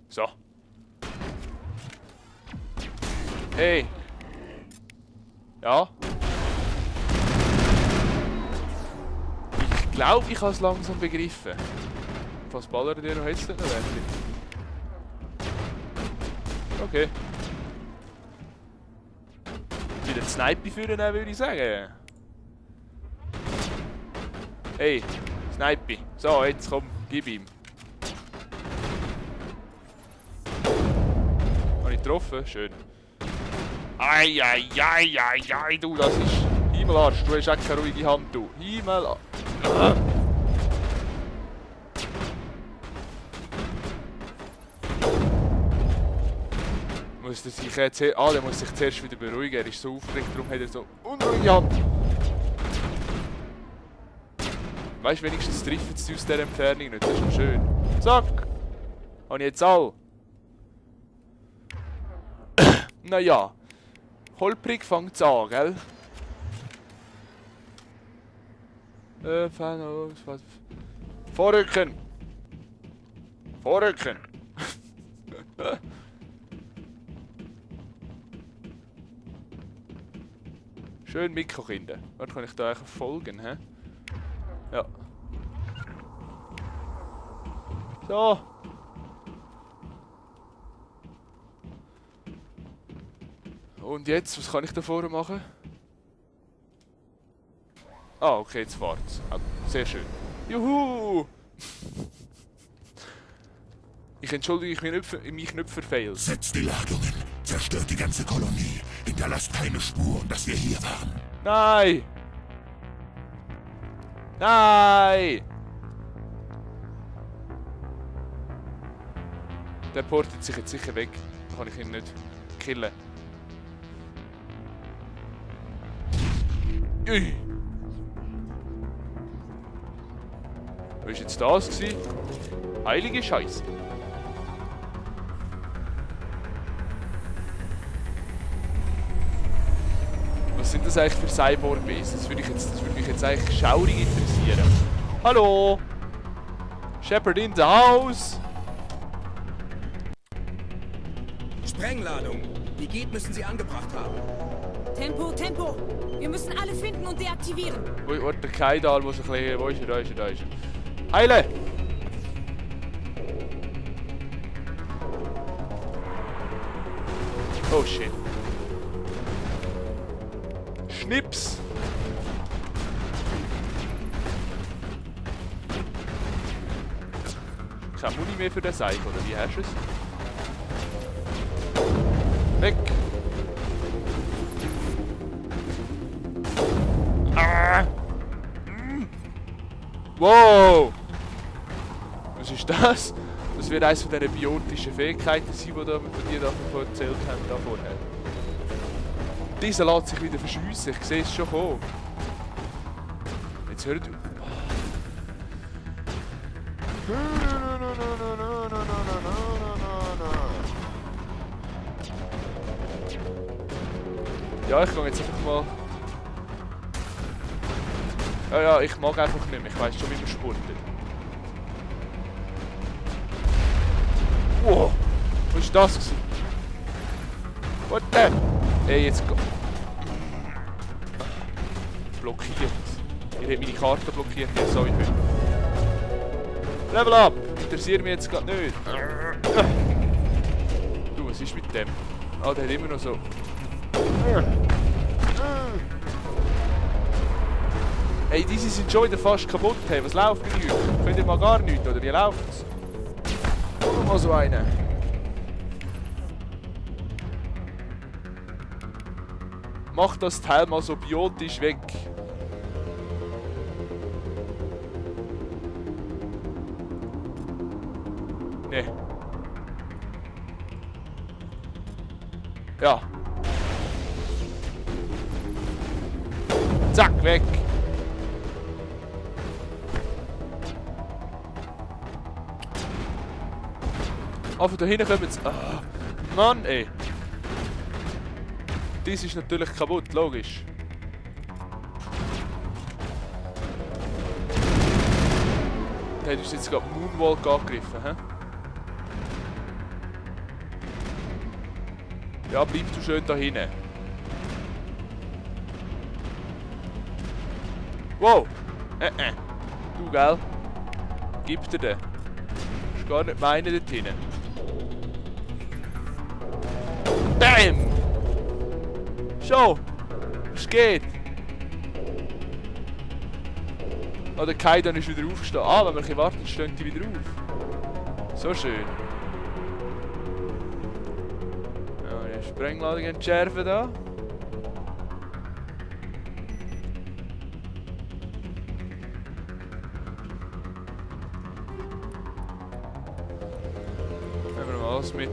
So. Hey. Ja. Ich glaube, ich habe es langsam begriffen. Was ballert ihr noch jetzt nicht noch endlich? Okay. Wieder die Sniper führen, würde ich sagen. Hey, Sniper. So, jetzt komm, gib ihm. Habe ich getroffen? Schön. Ei, du, das ist... Himmelarsch, du hast echt keine ruhige Hand, du. Himmelarsch. Muss er sich jetzt... der muss sich zuerst wieder beruhigen. Er ist so aufgeregt, darum hat er so unruhige Hand. Weißt du, wenigstens treffen sie aus dieser Entfernung nicht. Das ist noch schön. Zack! Habe ich jetzt all. Naja. Holprig fängt es an, gell? Vorrücken! Vorrücken! Schön mitkommen. Warte, kann ich da eigentlich folgen, hä? Ja. So. Und jetzt, was kann ich da vorne machen? Ah, okay, jetzt fahrt's. Ah, sehr schön. Juhu! Ich entschuldige mich nicht für Fails. Setzt die Ladungen, zerstört die ganze Kolonie, hinterlasst keine Spuren, dass wir hier waren. Nein! Nein! Der portet sich jetzt sicher weg. Dann kann ich ihn nicht killen. Ui! Was war jetzt das gewesen? Heilige Scheiße! Was sind das eigentlich für Cyborg-Wesen? Das würde mich jetzt eigentlich schaurig interessieren. Hallo! Shepard in the house! Sprengladung. Wie geht, müssen Sie angebracht haben. Tempo, Tempo! Wir müssen alle finden und deaktivieren. Wo der Kaidal muss ein bisschen... Wo ist er? Da ist er, da ist er. Heile! Oh shit. Schnips! Kein Muni mehr für den Seich, oder wie hast du es? Weg! Ah! Wow! Was ist das? Das wird eines von diesen biotischen Fähigkeiten sein, die dir davon erzählt haben da vorher. Dieser lässt sich wieder verschiessen, ich sehe es schon kommen. Jetzt hört... Ja, ich gehe jetzt einfach mal... Ja, ich mag einfach nicht mehr. Ich weiss schon, wie man spurtet. Wow! Was war das? What the? Ey, jetzt... Blockiert. Ihr habt meine Karte blockiert. Ja, sorry. Level up! Interessiert mich jetzt gerade nicht. Du, was ist mit dem? Ah, der hat immer noch so... Ey, diese sind schon wieder fast kaputt. Hey, was läuft bei euch? Könnt ihr mal gar nichts, oder wie läuft's? Guck mal so einen. Mach das Teil mal so biotisch weg. Nee. Ja. Zack, weg. Ah, von da hinten kommen jetzt... Ah, Mann, ey. Dies ist natürlich kaputt, logisch. Der hat uns jetzt gerade Moonwalk angegriffen, hä? Ja, bleib du schön da hinten. Wow! Du, gell? Gib dir den. Ist gar nicht meine dort hinten. Bam! Schon! Es geht! Oh, der Kaidan ist wieder aufgestanden. Ah, wenn wir ein bisschen warten, stehen die wieder auf. So schön. Ja, die Sprengladung entschärfen da. Nehmen wir mal alles mit.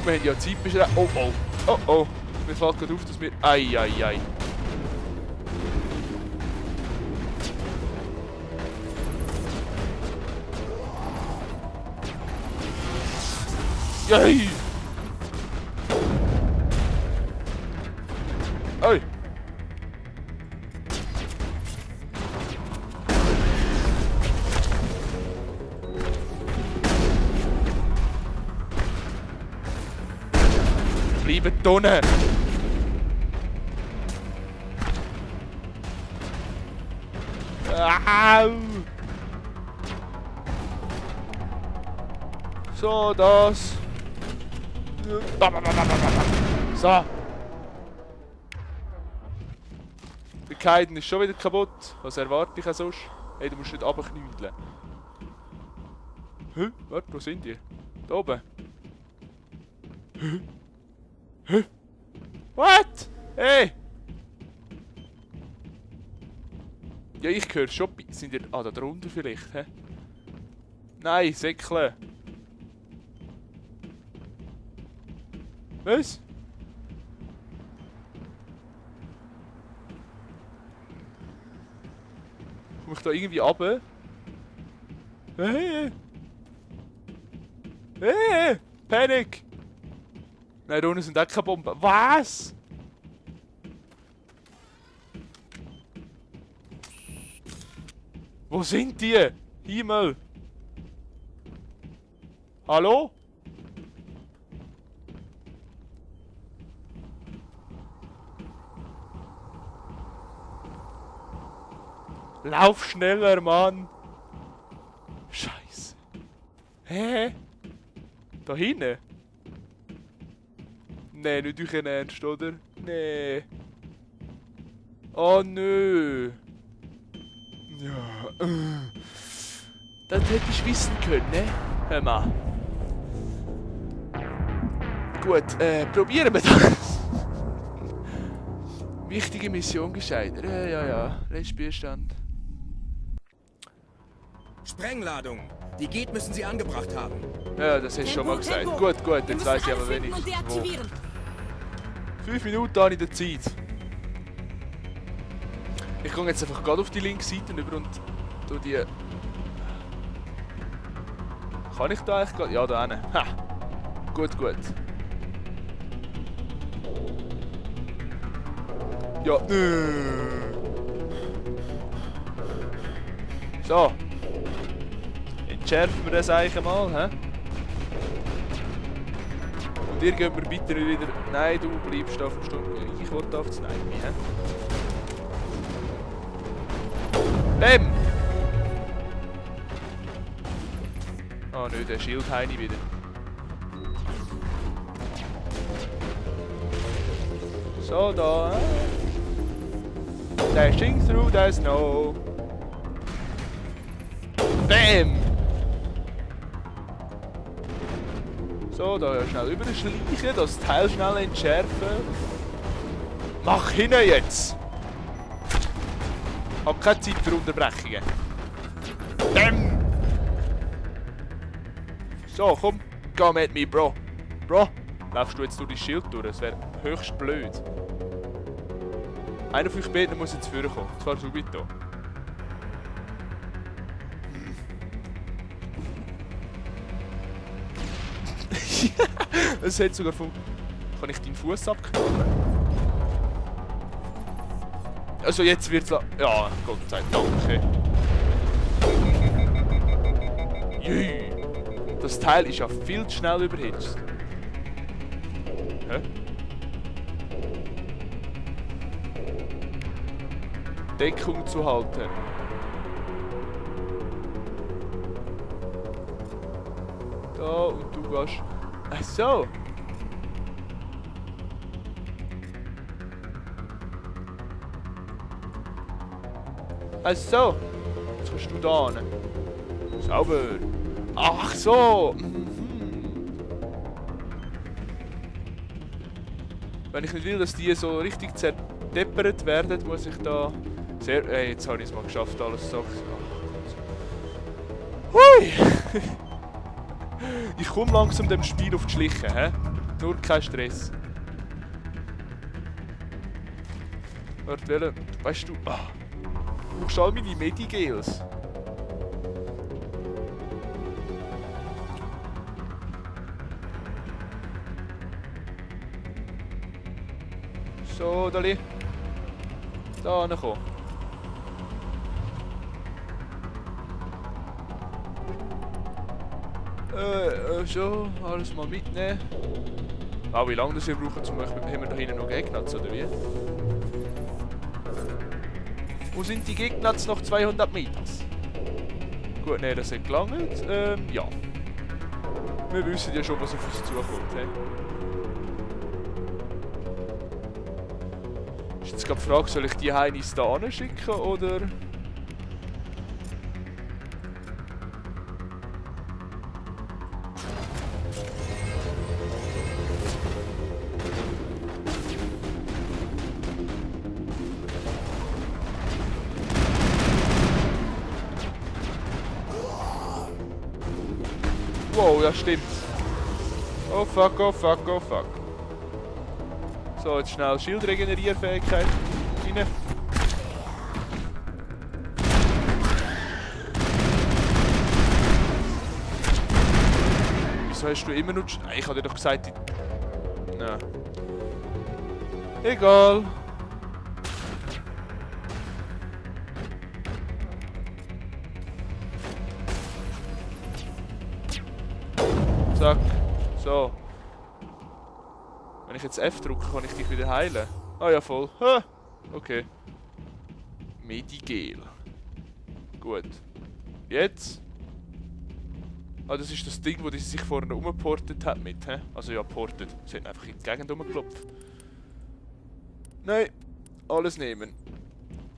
Wir haben ja Zeit beschränkt. Oh oh. Oh oh. Mir fällt gerade auf, dass wir... Ei. Yay! Oi! Bleiben unten! Au! So, das. So. Der Kaidan ist schon wieder kaputt. Was erwarte ich auch sonst? Hey, du musst nicht runterknüdeln. Hä? Warte, wo sind die? Da oben. Hä? What? Hey! Ja, ich höre schon. Sind die... Ah, da drunter vielleicht, hä? Nein, Säckle. Was? Komm ich da irgendwie runter? Hey! Hey! Panik! Nein, da unten sind auch keine Bomben. Was? Wo sind die? Himmel! Hallo? Lauf schneller, Mann! Scheiße. Hä? Da hinten? Nee, nicht euch Ernst, oder? Nee. Oh nö. Ja. Das hätte ich wissen können, ne? Hör mal. Gut, probieren wir das. Wichtige Mission gescheitert. Ja. Restspielstand. Sprengladung. Die geht, müssen Sie angebracht haben. Ja, das hast du schon mal gesagt. Tempo. Gut, jetzt weiß ich aber wenigstens. Und deaktivieren. 5 Minuten habe ich der Zeit. Ich gehe jetzt einfach gerade auf die linke Seite über und tu die... Kann ich da eigentlich gerade? Ja, da hinten. Ha! Gut. Ja, So. Entschärfen wir das eigentlich mal, hä? Und ihr geht mir bitte nicht wieder... Nein, du bleibst auf dem Sturm. Ich wollte auf das Nein, hä? Bäm! Oh nö, der Schildheini wieder. So, da. Dashing through the snow. Bam! So, da schnell über den Schleichen, das Teil schnell entschärfen. Mach hin jetzt! Hab keine Zeit für Unterbrechungen. Bam! So, komm, geh mit mir, Bro. Bro, laufst du jetzt durch dein Schild durch? Das wäre höchst blöd. Einer von euch beiden muss jetzt vorkommen. Und zwar subito. Es hat sogar von... Kann ich deinen Fuß abknallen? Also jetzt wird's... Ja, Gott sei Dank. Jee. Das Teil ist ja viel zu schnell überhitzt. Hä? Deckung zu halten. Da und du gehst... Ach so. Ach so. Jetzt kannst du da hin. Sauber. Ach so. Wenn ich nicht will, dass die so richtig zerdeppert werden, muss ich da... Sehr... jetzt habe ich es mal geschafft, alles so... Hui! Ich komme langsam dem Spiel auf die Schliche, hä? Nur kein Stress. Warte, weißt du... Ah, du brauchst all meine Medigels. So, Dali. Da hinkommen. So, alles mal mitnehmen. Ah, wie lange das wir brauchen, zum Beispiel, haben wir da hinten noch Gegner, oder wie? Wo sind die Gegner noch 200 Meter? Gut, ne, das hat gelangt. Ja. Wir wissen ja schon, was auf uns zukommt, hey. Ist jetzt gerade die Frage, soll ich die Heinis da anschicken, oder... Wow, das stimmt. Oh fuck, oh fuck, oh fuck. So, jetzt schnell Schildregenerierfähigkeit rein. Wieso hast du immer noch... Ich hatte dir doch gesagt... Nein. Egal. Zack. So. Wenn ich jetzt F drücke, kann ich dich wieder heilen. Ah ja, voll. Ha. Okay. Medigel. Gut. Jetzt. Ah, das ist das Ding, wo die sich vorne umgeportet hat mit, hä? Also ja, portet. Sie hat einfach in die Gegend rumgeklopft. Nein. Alles nehmen.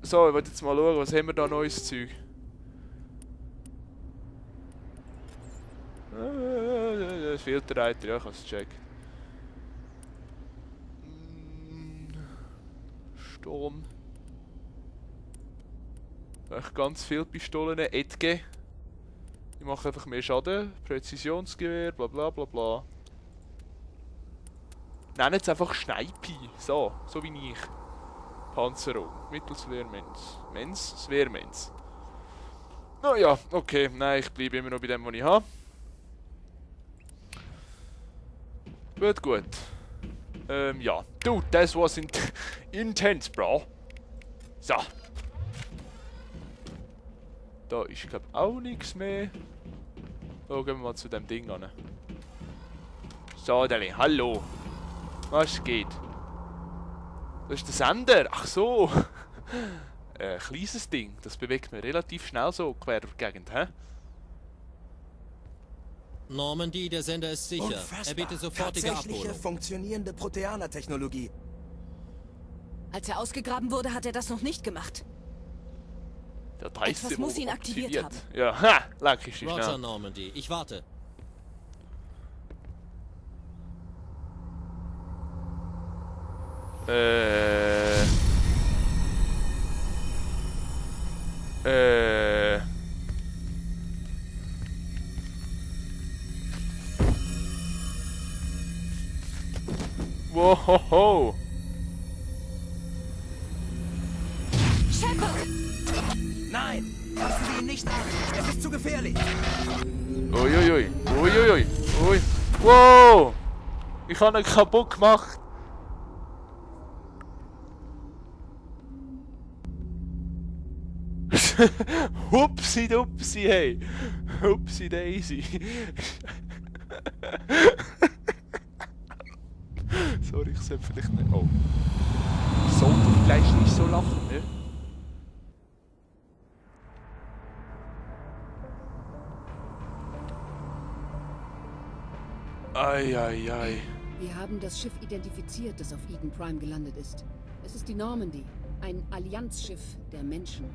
So, ich wollte jetzt mal schauen, was haben wir da neues Zeug. Filterreiter, ja, ich habe es gecheckt. Sturm. Echt ganz viele Pistolen, Edge. Die machen einfach mehr Schaden. Präzisionsgewehr, bla bla bla bla. Nennen es einfach Schneipi. So wie ich. Panzerung. Mittels Wehrmens. Wehrmens. Naja, okay. Nein, ich bleibe immer noch bei dem, was ich habe. Gut. Ja. Dude, das was intense, bro. So. Da ist, glaube ich, auch nichts mehr. So, gehen wir mal zu dem Ding an. So, Deli, hallo. Was geht? Das ist der Sender. Ach so. Kleines Ding. Das bewegt man relativ schnell so quer durch die Gegend, hä? Normandy, der Sender ist sicher. Unfassbar. Er bietet sofortige Tatsächliche Abholung. funktionierende Proteaner-Technologie. Als er ausgegraben wurde, hat er das noch nicht gemacht. Der Preis Etwas muss ihn aktiviert haben. Ja, ha, leck ist Roger, schnell. Normandy. Ich warte. Wohoho. Shepard! Nein! Fassen Sie ihn nicht an! Es ist zu gefährlich! Uiuiui. Uiuiui. Ui. Wow! Ich habe ihn kaputt gemacht. Hupsi dupsi, hey. Hupsi daisy. Sorry, ich sollte vielleicht nicht... Oh. Ich sollte vielleicht nicht so lachen, ne? Ei. Wir haben das Schiff identifiziert, das auf Eden Prime gelandet ist. Es ist die Normandy, ein Allianzschiff der Menschen.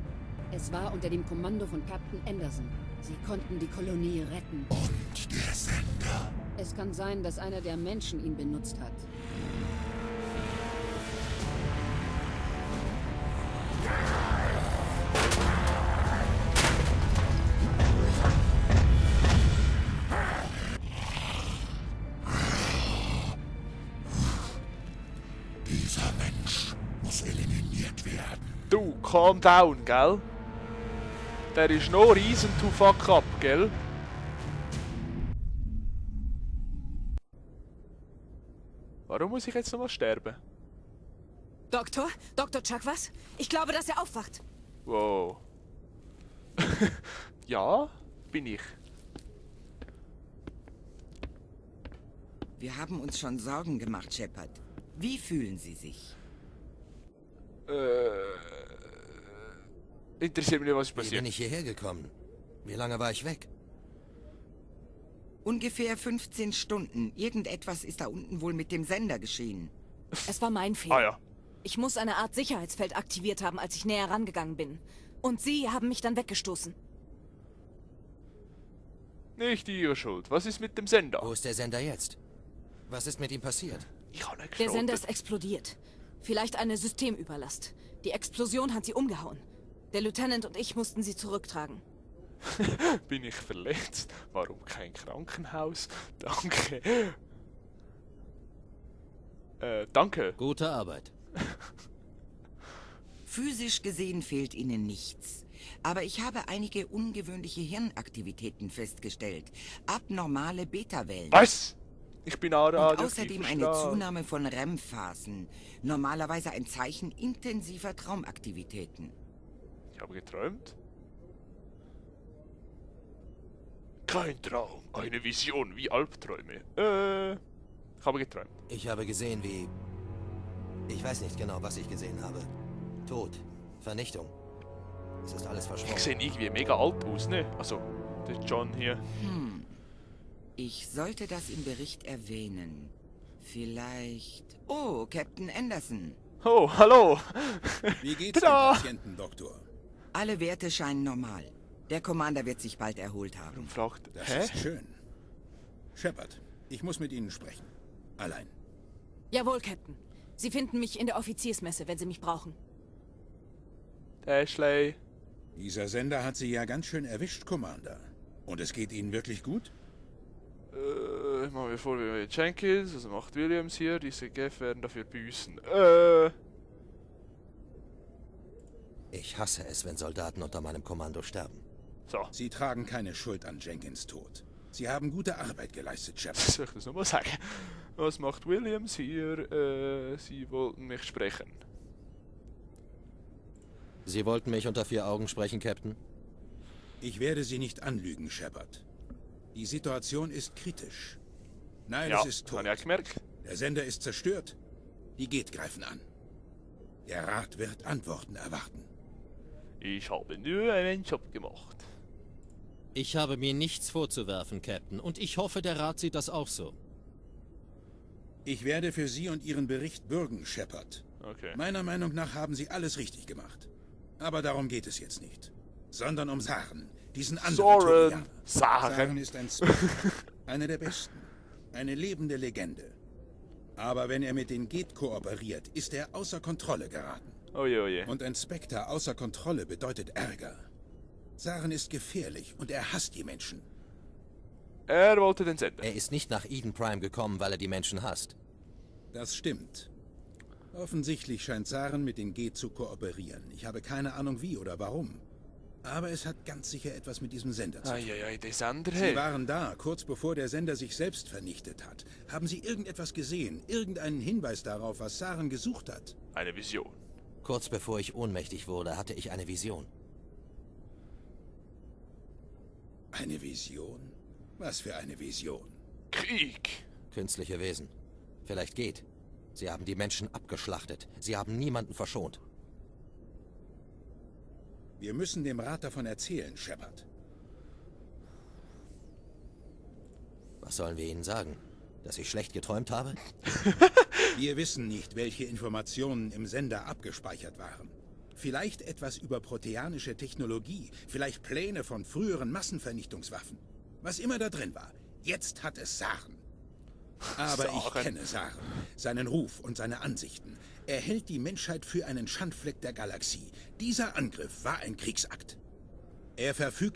Es war unter dem Kommando von Captain Anderson. Sie konnten die Kolonie retten. Und der Sender. Es kann sein, dass einer der Menschen ihn benutzt hat. Dieser Mensch muss eliminiert werden. Du, calm down, gell? Der ist noch riesen to fuck up, gell? Warum muss ich jetzt nochmal sterben? Doktor? Dr. Chuck, was? Ich glaube, dass er aufwacht. Wow. Ja, bin ich. Wir haben uns schon Sorgen gemacht, Shepard. Wie fühlen Sie sich? Interessiert mich nicht, was ist Wie bin passiert. ich hierher gekommen? Wie lange war ich weg? Ungefähr 15 Stunden. Irgendetwas ist da unten wohl mit dem Sender geschehen. Es war mein Fehler. Ah ja. Ich muss eine Art Sicherheitsfeld aktiviert haben, als ich näher rangegangen bin. Und Sie haben mich dann weggestoßen. Nicht Ihre Schuld. Was ist mit dem Sender? Wo ist der Sender jetzt? Was ist mit ihm passiert? Ich habe nicht Der Sender geschrotet. ist explodiert. Vielleicht eine Systemüberlast. Die Explosion hat sie umgehauen. Der Lieutenant und ich mussten sie zurücktragen. Bin ich verletzt? Warum kein Krankenhaus? Danke. Danke. Gute Arbeit. Physisch gesehen fehlt Ihnen nichts. Aber ich habe einige ungewöhnliche Hirnaktivitäten festgestellt. Abnormale Beta-Wellen. Was? Ich bin Und radioaktiv außerdem eine verstrahlt. Zunahme von REM-Phasen. Normalerweise ein Zeichen intensiver Traumaktivitäten. Ich habe geträumt. Kein Traum, eine Vision wie Albträume. Ich habe geträumt. Ich habe gesehen, wie... Ich weiß nicht genau, was ich gesehen habe. Tod. Vernichtung. Es ist alles Ich verschwommen. sehe irgendwie mega alt aus, ne? Also, der John hier. Ich sollte das im Bericht erwähnen. Vielleicht... Oh, Captain Anderson. Oh, hallo! Wie geht's dem Tada! Patienten, Doktor? Alle Werte scheinen normal. Der Commander wird sich bald erholt haben. Und fragt, Das hä? ist schön. Shepard, ich muss mit Ihnen sprechen. Allein. Jawohl, Captain. Sie finden mich in der Offiziersmesse, wenn Sie mich brauchen. Ashley. Dieser Sender hat Sie ja ganz schön erwischt, Commander. Und es geht Ihnen wirklich gut? Machen wir vor, wie Jenkins, also macht Williams hier, diese GF werden dafür büßen. Ich hasse es, wenn Soldaten unter meinem Kommando sterben. So, Sie tragen keine Schuld an Jenkins Tod. Sie haben gute Arbeit geleistet, Shepard. soll ich das nochmal sagen? Was macht Williams hier? Sie wollten mich sprechen. Sie wollten mich unter 4 Augen sprechen, Captain? Ich werde Sie nicht anlügen, Shepard. Die Situation ist kritisch. Nein, Ja, es ist tot. habe ich auch gemerkt. Der Sender ist zerstört. Die Geth greifen an. Der Rat wird Antworten erwarten. Ich habe nur einen Job gemacht. Ich habe mir nichts vorzuwerfen, Captain. Und ich hoffe, der Rat sieht das auch so. Ich werde für Sie und Ihren Bericht bürgen, Shepard. Okay. Meiner Meinung nach haben Sie alles richtig gemacht. Aber darum geht es jetzt nicht. Sondern um Saren, diesen anderen Soren. Turianer. Saren. Saren ist ein Spectre. Einer der besten. Eine lebende Legende. Aber wenn er mit den Geth kooperiert, ist er außer Kontrolle geraten. Oje, oje. Und ein Spectre außer Kontrolle bedeutet Ärger. Saren ist gefährlich und er hasst die Menschen. Er wollte den Sender. Er ist nicht nach Eden Prime gekommen, weil er die Menschen hasst. Das stimmt. Offensichtlich scheint Saren mit den Geth zu kooperieren. Ich habe keine Ahnung wie oder warum. Aber es hat ganz sicher etwas mit diesem Sender zu tun. Eieiei, der Sender, Sie hey. waren da, kurz bevor der Sender sich selbst vernichtet hat. Haben Sie irgendetwas gesehen? Irgendeinen Hinweis darauf, was Saren gesucht hat? Eine Vision. Kurz bevor ich ohnmächtig wurde, hatte ich eine Vision. Eine Vision? Was für eine Vision? Krieg. Künstliche Wesen. Vielleicht geht. Sie haben die Menschen abgeschlachtet. Sie haben niemanden verschont. Wir müssen dem Rat davon erzählen, Shepard. Was sollen wir ihnen sagen? Dass ich schlecht geträumt habe? Wir wissen nicht, welche Informationen im Sender abgespeichert waren. Vielleicht etwas über proteanische Technologie, vielleicht Pläne von früheren Massenvernichtungswaffen. Was immer da drin war, jetzt hat es Saren. Aber ich Saren. kenne Saren, seinen Ruf und seine Ansichten. Er hält die Menschheit für einen Schandfleck der Galaxie. Dieser Angriff war ein Kriegsakt. Er verfügt